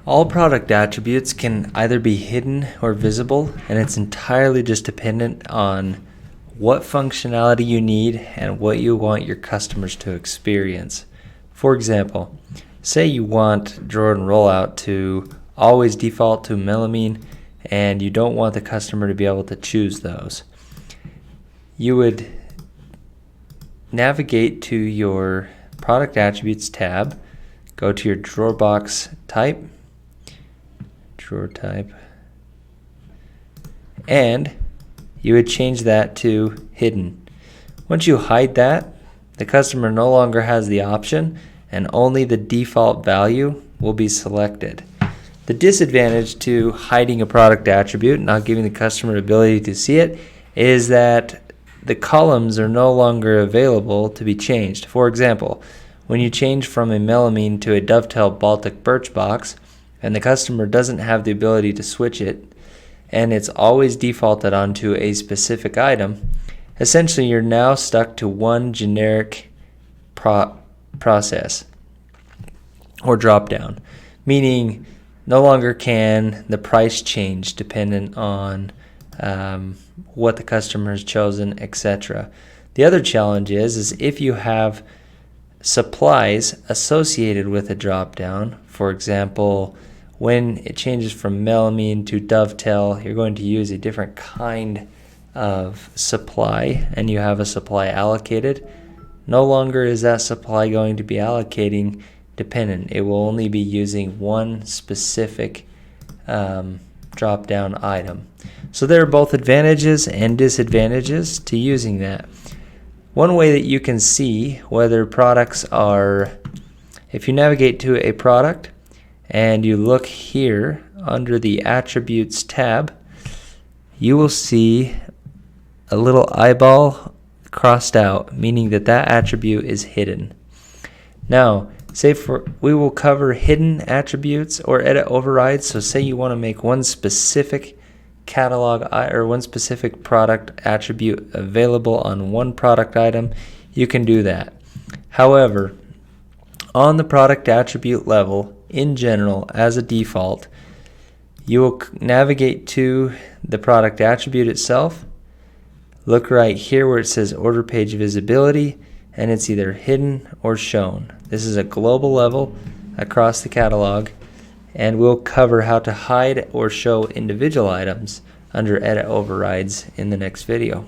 All product attributes can either be hidden or visible, and it's entirely just dependent on what functionality you need and what you want your customers to experience. For example, say you want drawer and rollout to always default to melamine and you don't want the customer to be able to choose those. You would navigate to your product attributes tab, go to your drawer box type, drawer type, and you would change that to hidden. Once you hide that, the customer no longer has the option and only the default value will be selected. The disadvantage to hiding a product attribute, not giving the customer the ability to see it, is that the columns are no longer available to be changed. For example, when you change from a melamine to a dovetail Baltic birch box and the customer doesn't have the ability to switch it and it's always defaulted onto a specific item, essentially you're now stuck to one generic process or drop down, meaning no longer can the price change dependent on what the customer has chosen, etc. The other challenge is if you have supplies associated with a drop down, for example, when it changes from melamine to dovetail, you're going to use a different kind of supply and you have a supply allocated. No longer is that supply going to be allocating dependent. It will only be using one specific drop down item. So there are both advantages and disadvantages to using that. One way that you can see whether products are, if you navigate to a product and you look here under the attributes tab, you will see a little eyeball crossed out, meaning that that attribute is hidden. Now, we will cover hidden attributes or edit overrides. So say you want to make one specific catalog or one specific product attribute available on one product item, you can do that. However, on the product attribute level, in general, as a default, you will navigate to the product attribute itself. Look right here where it says order page visibility, and it's either hidden or shown. This is a global level across the catalog, and we'll cover how to hide or show individual items under edit overrides in the next video.